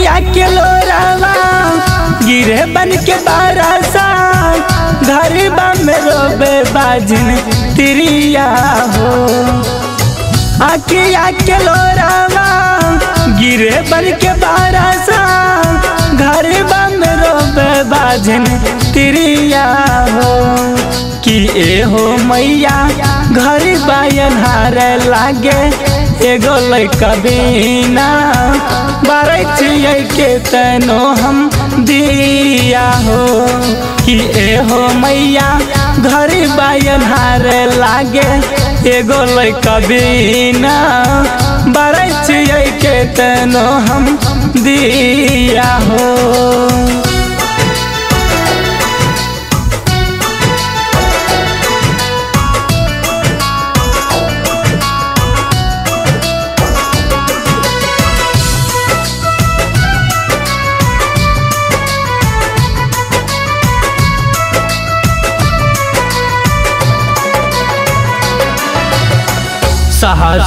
आखिया के लोरावा गिरे बन के बारसा घर में रोबे बाजिन तिरिया हो। आखिया के लोरावा गिरे बन के बारसा घर में रोबे बाजिन तिरिया हो। कि ए हो मैया घर बायन हार लागे एगो लइका बिना बारचिए के तनो हम दिया हो। कि ए हो मैया घर बायन हार लागे एगो लइका बिना बारचिए के तनो हम दिया हो।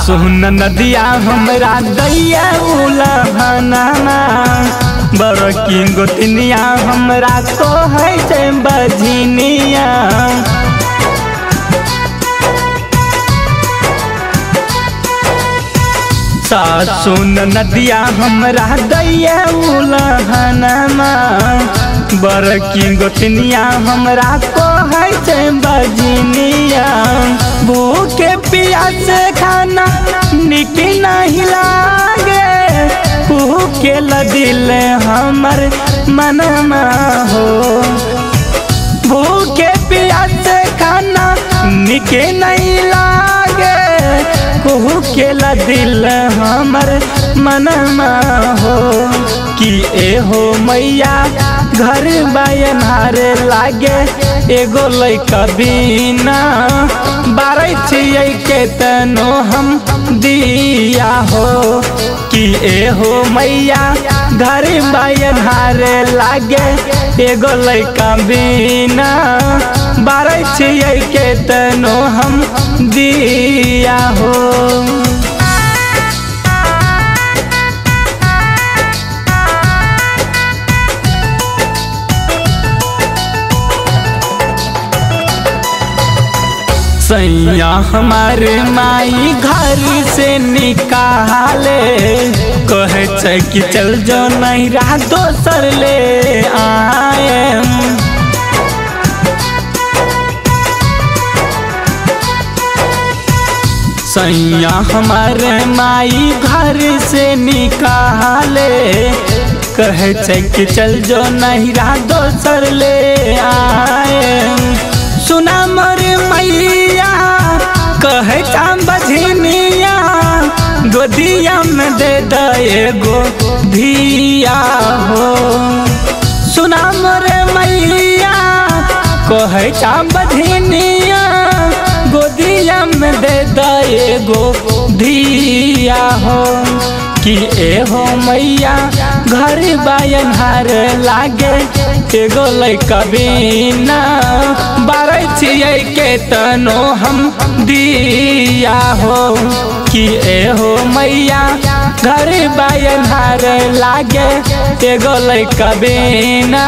सुन नदिया हमरा दैया उलहना बड़की गोतनिया हमरा तो है से बझनिया। सुन नदिया हमरा दैया उलहना बड़की गोतनिया हमरा को है से बझनिया। भूखे प्यास खाना निक नहीं लागे भूखे दिल हमर मनमा हो। भूखे प्यास खाना निक नहीं लागे भूखे दिल हमर मनमा हो। कि ए हो मैया घर बायन हार लागे एगो लइका बिना बारचिए के तनो हम दिया हो। कि ए हो मैया घर बायन हार लागे एगो लइका बिना बारचिए के तनो हम दिया हो। सैया हमारे माई घर से निकाले कहे छै कि चल जो नहीं रहा दोसर ले आए। सैया हमारे माई घर से निकाले कहे छै कि चल जो नहीं रहा दोसर ले आए। सुना मोर मैया कहे बझनिया गोदिया में दे एगो धिया हो। सुना मोर मैया कहे बझनिया गोदिया में दे एगो धिया हो। कि ए हो मैया घर बायन हार लागे एगो लइका बिना बारचिए के तनो हम दिया हो। कि ए हो मैया घर बायन हार लागे एगो लइका बिना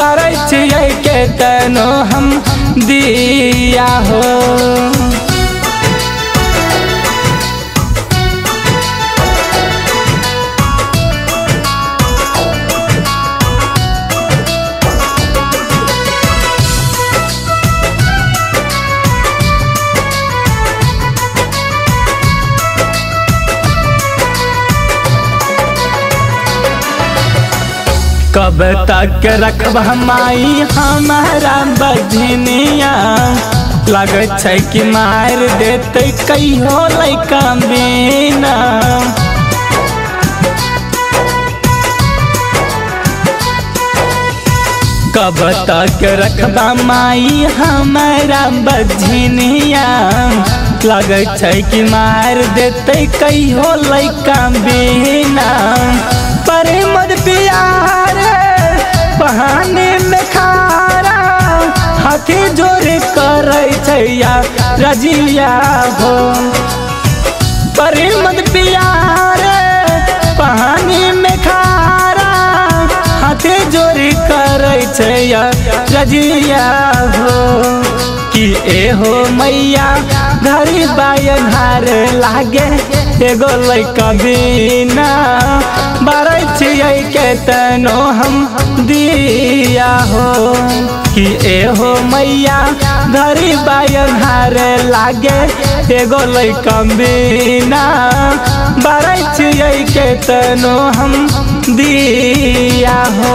बारचिए के तनो हम दिया हो। कब तक रखब माई हमारा बझनिया लगे छै कि मार देते कहियो लइका बिना। कब तक रखबा माई हमारा बझनिया लगे छै कि मार देते कहियो लइका बिना। पर मद प्यार बहाने में खारा हाथी जोर करे छैया रजिया हो। पर मद प्यार बहाने में खारा करे रजिया हो कि ए हो मैया घरी बायन हार लागे एगो लइका बिना बारै छियै केतनो हम दिया हो कि ए हो मैया घरी बायन हार लागे एगो लइका बिना बारै छियै केतनो हम दिया हो।